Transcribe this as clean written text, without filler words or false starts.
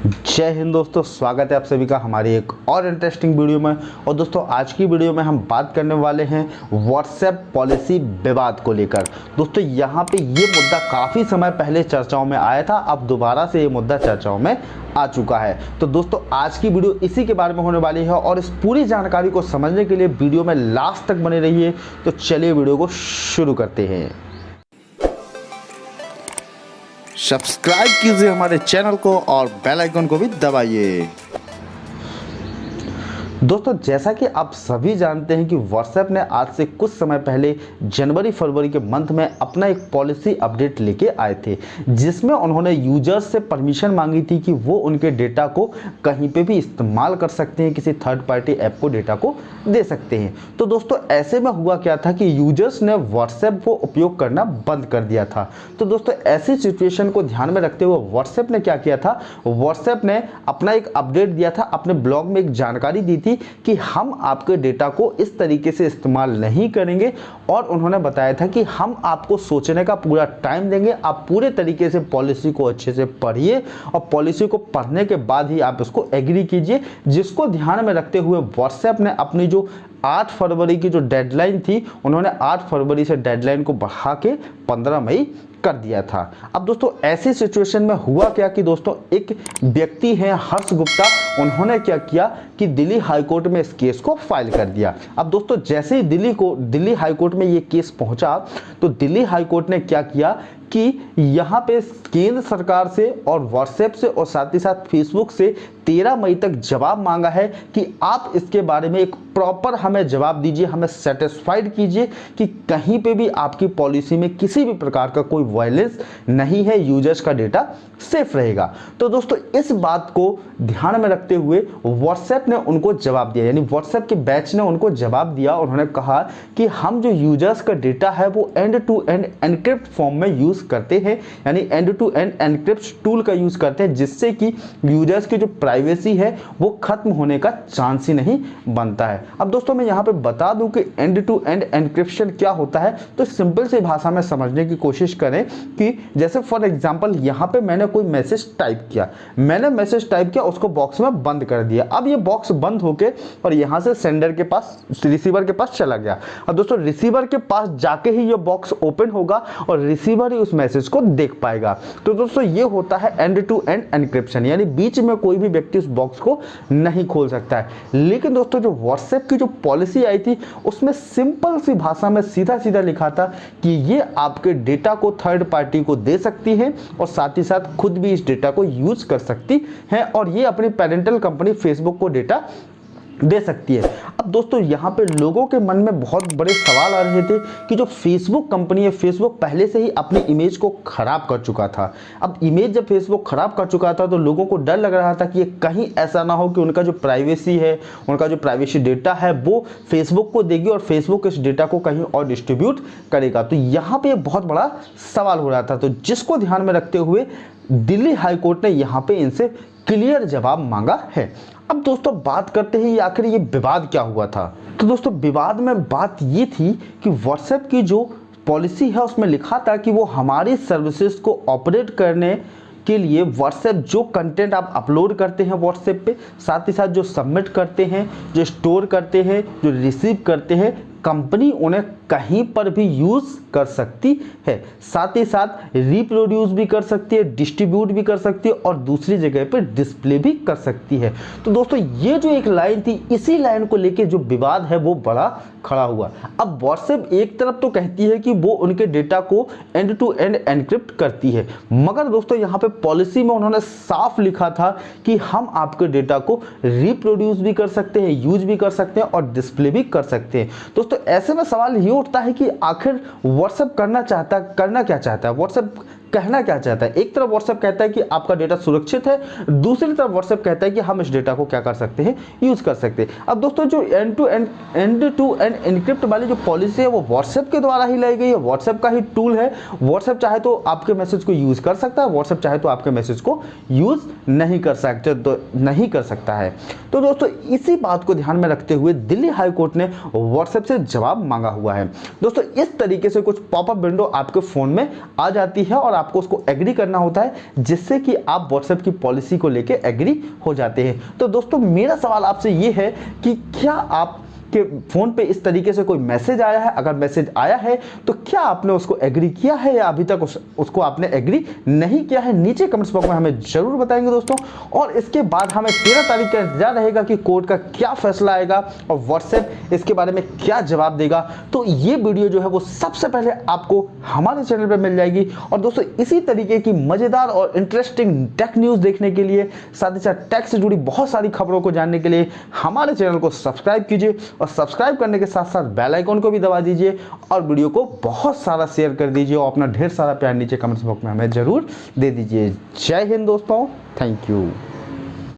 जय हिंद दोस्तों, स्वागत है आप सभी का हमारी एक और इंटरेस्टिंग वीडियो में। और दोस्तों आज की वीडियो में हम बात करने वाले हैं व्हाट्सएप पॉलिसी विवाद को लेकर। दोस्तों यहाँ पे ये मुद्दा काफ़ी समय पहले चर्चाओं में आया था, अब दोबारा से ये मुद्दा चर्चाओं में आ चुका है। तो दोस्तों आज की वीडियो इसी के बारे में होने वाली है और इस पूरी जानकारी को समझने के लिए वीडियो में लास्ट तक बने रहिए। तो चलिए वीडियो को शुरू करते हैं। सब्सक्राइब कीजिए हमारे चैनल को और बेल आइकन को भी दबाइए। दोस्तों जैसा कि आप सभी जानते हैं कि व्हाट्सएप ने आज से कुछ समय पहले जनवरी फरवरी के मंथ में अपना एक पॉलिसी अपडेट लेके आए थे, जिसमें उन्होंने यूजर्स से परमिशन मांगी थी कि वो उनके डेटा को कहीं पे भी इस्तेमाल कर सकते हैं, किसी थर्ड पार्टी ऐप को डेटा को दे सकते हैं। तो दोस्तों ऐसे में हुआ क्या था कि यूजर्स ने व्हाट्सएप को उपयोग करना बंद कर दिया था। तो दोस्तों ऐसी सिचुएशन को ध्यान में रखते हुए व्हाट्सएप ने क्या किया था, व्हाट्सएप ने अपना एक अपडेट दिया था, अपने ब्लॉग में एक जानकारी दी थी कि हम आपके डेटा को इस तरीके से इस्तेमाल नहीं करेंगे और उन्होंने बताया था कि हम आपको सोचने का पूरा टाइम देंगे। आप पूरे तरीके से पॉलिसी को अच्छे से पढ़िए और पॉलिसी को पढ़ने के बाद ही आप इसको एग्री कीजिए। जिसको ध्यान में रखते हुए व्हाट्सएप ने अपनी जो 8 फरवरी की जो डेडलाइन थी, उन्होंने 8 फरवरी से डेडलाइन को बढ़ा के 15 मई कर दिया था। अब दोस्तों ऐसी सिचुएशन में हुआ क्या कि दोस्तों एक व्यक्ति हैं हर्ष गुप्ता, उन्होंने क्या किया कि दिल्ली हाई कोर्ट में इस केस को फाइल कर दिया। अब दोस्तों जैसे ही दिल्ली हाई कोर्ट में ये केस पहुंचा तो दिल्ली हाई कोर्ट ने क्या किया कि यहाँ पे केंद्र सरकार से और व्हाट्सएप से और साथ ही साथ फेसबुक से 13 मई तक जवाब मांगा है कि आप इसके बारे में एक प्रॉपर हमें जवाब दीजिए, हमें सेटिस्फाइड कीजिए कि कहीं पे भी आपकी पॉलिसी में किसी भी प्रकार का कोई वायलेंस नहीं है, यूजर्स का डेटा सेफ रहेगा। तो दोस्तों इस बात को ध्यान में रखते हुए व्हाट्सएप ने उनको जवाब दिया, यानी व्हाट्सएप के बैच ने उनको जवाब दिया। उन्होंने कहा कि हम जो यूजर्स का डेटा है वो end to end encrypt form में यूज करते हैं, यानी end to end encrypt tool का यूज करते हैं, जिससे कि यूजर्स की जो प्राइवेसी है वो खत्म होने का चांस ही नहीं बनता है। अब दोस्तों मैं यहाँ पे बता दूं कि एंड टू एंड एनक्रिप्शन क्या होता है, तो सिंपल सी भाषा में समझने की कोशिश करें कि जैसे फॉर एग्जांपल यहाँ पे मैंने कोई मैसेज टाइप किया, उसको बॉक्स में बंद कर दिया। अब ये बॉक्स बंद होके और यहाँ से सेंडर के पास, रिसीवर के पास चला गया। अब दोस्तों रिसीवर के पास जाके ही ये बॉक्स ओपन होगा और रिसीवर ही उस मैसेज को देख पाएगा। तो दोस्तों ये होता है एंड टू एंड एनक्रिप्शन, यानी बीच में कोई भी व्यक्ति उस बॉक्स को नहीं खोल सकता है। लेकिन दोस्तों जो व्हाट्सएप की जो पॉलिसी आई थी उसमें सिंपल सी भाषा में सीधा सीधा लिखा था कि ये आपके डेटा को थर्ड पार्टी को दे सकती है और साथ ही साथ खुद भी इस डेटा को यूज कर सकती है और ये अपनी पेरेंटल कंपनी फेसबुक को डेटा दे सकती है। अब दोस्तों यहाँ पे लोगों के मन में बहुत बड़े सवाल आ रहे थे कि जो फेसबुक कंपनी है, फेसबुक पहले से ही अपनी इमेज को खराब कर चुका था। अब इमेज जब फेसबुक खराब कर चुका था तो लोगों को डर लग रहा था कि ये कहीं ऐसा ना हो कि उनका जो प्राइवेसी है, उनका जो प्राइवेसी डेटा है वो फेसबुक को देगी और फेसबुक इस डेटा को कहीं और डिस्ट्रीब्यूट करेगा। तो यहाँ पे बहुत बड़ा सवाल हो रहा था, तो जिसको ध्यान में रखते हुए दिल्ली हाई कोर्ट ने यहाँ पे इनसे क्लियर जवाब मांगा है। अब दोस्तों बात करते हैं आखिर ये विवाद क्या हुआ था। तो दोस्तों विवाद में बात ये थी कि व्हाट्सएप की जो पॉलिसी है उसमें लिखा था कि वो हमारी सर्विसेज को ऑपरेट करने के लिए व्हाट्सएप जो कंटेंट आप अपलोड करते हैं व्हाट्सएप पे, साथ ही साथ जो सबमिट करते हैं, जो स्टोर करते हैं, जो रिसीव करते हैं, कंपनी उन्हें कहीं पर भी यूज कर सकती है, साथ ही साथ रिप्रोड्यूस भी कर सकती है, डिस्ट्रीब्यूट भी कर सकती है और दूसरी जगह पर डिस्प्ले भी कर सकती है। तो दोस्तों ये जो एक लाइन थी, इसी लाइन को लेके जो विवाद है वो बड़ा खड़ा हुआ। अब व्हाट्सएप एक तरफ तो कहती है कि वो उनके डेटा को एंड टू एंड एनक्रिप्ट करती है, मगर दोस्तों यहाँ पे पॉलिसी में उन्होंने साफ लिखा था कि हम आपके डेटा को रिप्रोड्यूस भी कर सकते हैं, यूज भी कर सकते हैं और डिस्प्ले भी कर सकते हैं। दोस्तों ऐसे में सवाल ये उठता है कि आखिर व्हाट्सएप करना क्या चाहता है, व्हाट्सएप कहना क्या चाहता है। एक तरफ व्हाट्सएप कहता है कि आपका डेटा सुरक्षित है, दूसरी तरफ व्हाट्सएप कहता है कि हम इस डेटा को क्या कर सकते हैं, यूज कर सकते हैं। अब दोस्तों जो एंड टू एंड एनक्रिप्ट वाली जो पॉलिसी है वो व्हाट्सएप के द्वारा ही लाई गई है, व्हाट्सएप का ही टूल है। व्हाट्सएप चाहे तो आपके मैसेज को यूज कर सकता है, व्हाट्सएप चाहे तो आपके मैसेज को यूज नहीं कर सकता है। तो दोस्तों इसी बात को ध्यान में रखते हुए दिल्ली हाई कोर्ट ने व्हाट्सएप से जवाब मांगा हुआ है। दोस्तों इस तरीके से कुछ पॉपअप विंडो आपके फोन में आ जाती है और आपको उसको एग्री करना होता है, जिससे कि आप व्हाट्सएप की पॉलिसी को लेके एग्री हो जाते हैं। तो दोस्तों मेरा सवाल आपसे ये है कि क्या आप कि फ़ोन पे इस तरीके से कोई मैसेज आया है, अगर मैसेज आया है तो क्या आपने उसको एग्री किया है या अभी तक उसको आपने एग्री नहीं किया है? नीचे कमेंट्स बॉक्स में हमें ज़रूर बताएंगे दोस्तों। और इसके बाद हमें 13 तारीख का इंतजार रहेगा कि कोर्ट का क्या फैसला आएगा और व्हाट्सएप इसके बारे में क्या जवाब देगा। तो ये वीडियो जो है वो सबसे पहले आपको हमारे चैनल पर मिल जाएगी। और दोस्तों इसी तरीके की मज़ेदार और इंटरेस्टिंग टेक न्यूज़ देखने के लिए, साथ ही साथ टेक से जुड़ी बहुत सारी खबरों को जानने के लिए हमारे चैनल को सब्सक्राइब कीजिए और सब्सक्राइब करने के साथ साथ बेल आइकन को भी दबा दीजिए और वीडियो को बहुत सारा शेयर कर दीजिए और अपना ढेर सारा प्यार नीचे कमेंट्स बॉक्स में हमें ज़रूर दे दीजिए। जय हिंद दोस्तों, थैंक यू।